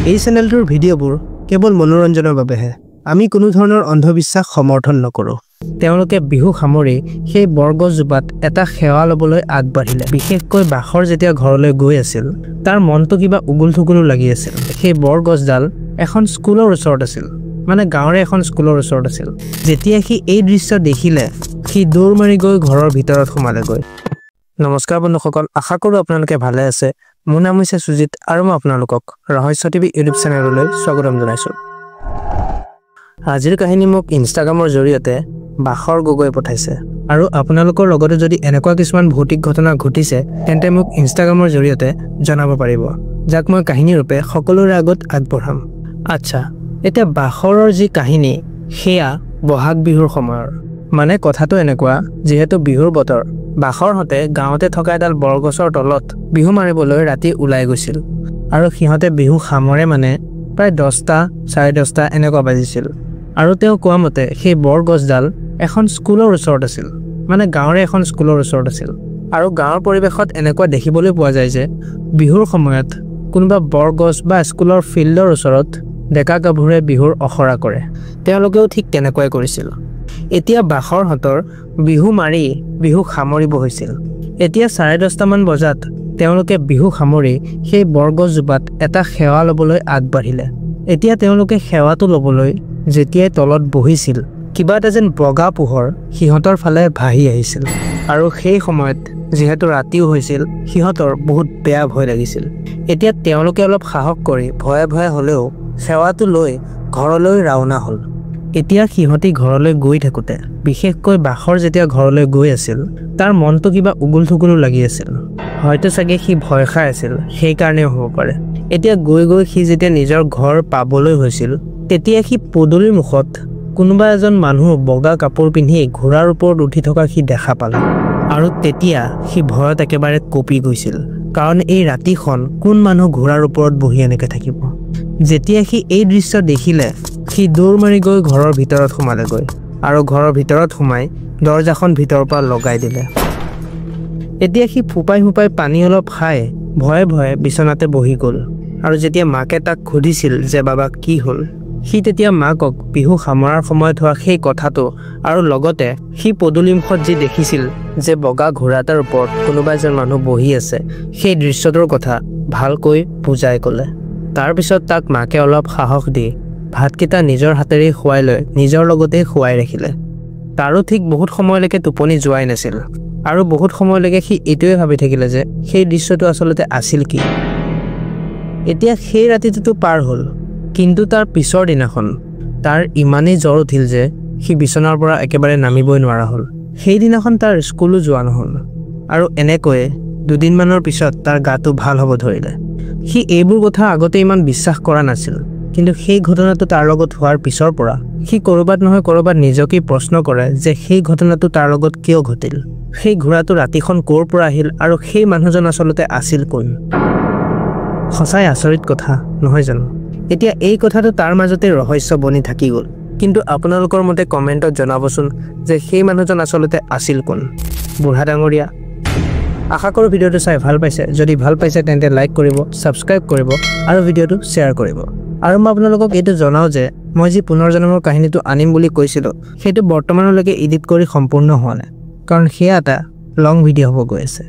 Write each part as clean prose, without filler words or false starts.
এই চেনেলটোৰ ভিডিঅ'বোৰ কেৱল মনোৰঞ্জনৰ বাবেহে আমি কোনো ধৰণৰ অন্ধবিশ্বাস সমৰ্থন নকৰো তেওঁলোকে বিহু সামৰি সেই বৰগছজোপাত এটা সেৱা লবলৈ আগবাঢ়িলে বিশেষকৈ বাখৰ যেতিয়া ঘৰলৈ গৈ আছিল তাৰ মনটো কিবা উগুল-থুগুলো লাগি আছিল সেই বৰগছডাল এখন স্কুলৰ ওচৰত আছিল মানে গাঁৱৰে এখন স্কুলৰ ওচৰত আছিল যেতিয়া সি এই দৃশ্য দেখিলে সি দৌৰ মাৰি গৈ ঘৰৰ ভিতৰত সোমালেগৈ নমস্কাৰ বন্ধুসকল আশা কৰো আপোনালোকে ভালে আছে মোৰ নাম হৈছে সুজিত আৰু মই আপোনালোকক ৰহস্য টিভি ইউটিউব চেনেললৈ স্বাগতম জনাইছো আজিৰ কাহিনী মোক ইনষ্টাগ্ৰামৰ জৰিয়তে বাখৰ গগৈ পঠাইছে আৰু আপোনালোকৰ লগতে যদি এনেকুৱা কিছুমান ভৌতিক ঘটনা ঘটিছে তেন্তে মোক ইনষ্টাগ্ৰামৰ জৰিয়তে জনাব পাৰিব যাক মই কাহিনী ৰূপে সকলোৰে আগত আগবঢ়াম আচ্ছা এটা বাখৰৰ যি কাহিনী হেয়া বহাগ বিহুৰ সময়ৰ মানে কথাটো এনেকুৱা যেহেতু বিহুৰ বতৰ বাখৰ হতে গাঁৱতে থকা এডাল বৰগছৰ তলত বিহু মাৰিবলৈ ৰাতি ওলাই গৈছিল আৰু সিহঁতে বিহু সামৰে মানে প্ৰায় 10টা 10:30 এনেকুৱা বাজিছিল আৰু তেওঁ কোৱা মতে সেই বৰগছডাল এখন স্কুলৰ ওচৰত আছিল মানে গাঁৱৰে এখন স্কুলৰ ওচৰত আছিল আৰু গাঁৱৰ পৰিৱেশত এনেকুৱা দেখিবলৈ পোৱা যায় যে বিহুৰ সময়ত কোনোবা বৰগছ বা স্কুলৰ ফিল্ডৰ ওচৰত ডেকা গাভৰুৱে বিহুৰ অখৰা কৰে তেওঁলোকেও ঠিক তেনেকুৱাই কৰিছিল এতিয়া বাখৰ হতৰ বিহু মাৰি বিহু সামৰিব হৈছিল এতিয়া 10:30 মান বজাত তেওঁলোকে বিহু সামৰি সেই বৰগছজোপাত এটা সেৱা লবলৈ আগবাঢ়িলে এতিয়া তেওঁলোকে সেৱাটো লবলৈ যেতিয়াই তলত বহিছিল কিবা এটা যেন বগা পোহৰ সিহঁতৰ ফালে ভাহি আহিছিল আৰু সেই সময়ত যেহেতু ৰাতিও হৈছিল সিহঁতৰ বহুত বেয়া ভয় লাগিছিল এতিয়া তেওঁলোকে অলপ সাহস কৰি ভয়ে ভয়ে হলেও সেৱাটো লৈ ঘৰলৈ ৰাওনা হল এতিয়া সিহঁতি ঘৰলৈ গৈ থাকোতে বিশেষকৈ বাখৰ যেতিয়া ঘৰলৈ গৈ আছিল তাৰ মনটো কিবা উগুল-থুগুলো লাগি আছিল হয়তো চাগে সি ভয় খাই আছিল সেই কাৰণেও হ'ব পাৰে এতিয়া গৈ গৈ সি যেতিয়া নিজৰ ঘৰ পাবলৈ হৈছিল তেতিয়া সি পদুলিৰ মুখত কোনোবা এজন মানুহ বগা কাপোৰ পিন্ধি ঘোঁৰাৰ ওপৰত উঠি থকা সি দেখা পালে আৰু তেতিয়া সি ভয়ত একেবাৰে কঁপি গৈছিল কাৰণ এই ৰাতিখন কোন মানুহ ঘোঁৰাৰ ওপৰত বহি এনেকৈ থাকিব যেতিয়া সি এই দৃশ্য দেখিলে সি দৌৰ মাৰি গৈ ঘৰৰ ভিতৰত সোমালেগৈ আৰু ঘৰৰ ভিতৰত সোমাই দৰজাখন ভিতৰৰ পৰা লগাই দিলে এতিয়া সি ফুপাই পানী অলপ খাই ভয়ে ভয়ে বিছনাতে বহি গ'ল আৰু যেতিয়া মাকে তাক সুধিছিল যে বাবা কি হ'ল সি তেতিয়া মাকক বিহু সামৰাৰ সময়ত হোৱা সেই কথাটো আৰু লগতে সি পদুলিমুখত যি দেখিছিল যে বগা ঘোঁৰা এটাৰ ওপৰত কোনোবা এজন মানুহ বহি আছে সেই দৃশ্যটোৰ কথা ভালকৈ বুজাই ক'লে তাৰপিছত তাক মাকে অলপ সাহস দি ভাতকেইটা নিজৰ হাতেৰে খুৱাই লৈ নিজৰ লগতে খুৱাই ৰাখিলে তাৰো ঠিক বহুত সময়লৈকে টোপনি যোৱাই নাছিল আৰু বহুত সময়লৈকে সি এইটোৱে ভাবি থাকিলে যে সেই দৃশ্যটো আচলতে আছিল কি এতিয়া সেই ৰাতিটো পাৰ হ'ল কিন্তু তাৰ পিছৰ দিনাখন তাৰ ইমানেই জ্বৰ উঠিল যে সি বিছনাৰ পৰা একেবাৰে নামিবই নোৱাৰা হ'ল সেই দিনাখন তাৰ স্কুলো যোৱা নহ'ল আৰু এনেকৈ দুদিনমানৰ পিছত তাৰ গাটো ভাল হ'ব ধৰিলে সি এইবোৰ কথা আগতে ইমান বিশ্বাস কৰা নাছিল কিন্তু সেই ঘটনাটো তাৰ লগত হোৱাৰ পিছৰ পৰা সি কৰবাত নহয় কৰবাত নিজকে প্ৰশ্ন কৰে যে সেই ঘটনাটো তাৰ লগত কিয় ঘটিল সেই ঘোঁৰাটো ৰাতিখন ক'ৰ পৰা আহিল আৰু সেই মানুহজন আচলতে আছিল কোন সঁচাই আচৰিত কথা নহয় জানো এতিয়া এই কথাটো তাৰ মাজতে ৰহস্য বনি থাকি গ'ল কিন্তু আপোনালোকৰ মতে কমেন্টত জনাবচোন যে সেই মানুহজন আচলতে আছিল কোন বুঢ়া ডাঙৰীয়া আশা কৰো ভিডিঅ'টো চাই ভাল পাইছে যদি ভাল পাইছে তেন্তে লাইক কৰিব সাবস্ক্ৰাইব কৰিব আৰু ভিডিঅ'টো শ্বেয়াৰ কৰিব আৰু মই আপোনালোকক এইটো জনাও যে মই যি পুনৰজন্মৰ কাহিনীটো আনিম বুলি কৈছিলো সেইটো বৰ্তমানলৈকে এডিট কৰি সম্পূৰ্ণ হোৱা নাই কাৰণ সেয়া এটা লং ভিডিঅ' হ'ব গৈ আছে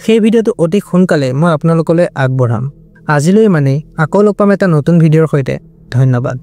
সেই ভিডিঅ'টো অতি সোনকালে মই আপোনালোকলৈ আগবঢ়াম আজিলৈ মানে আকৌ লগ পাম এটা নতুন ভিডিঅ'ৰ সৈতে ধন্যবাদ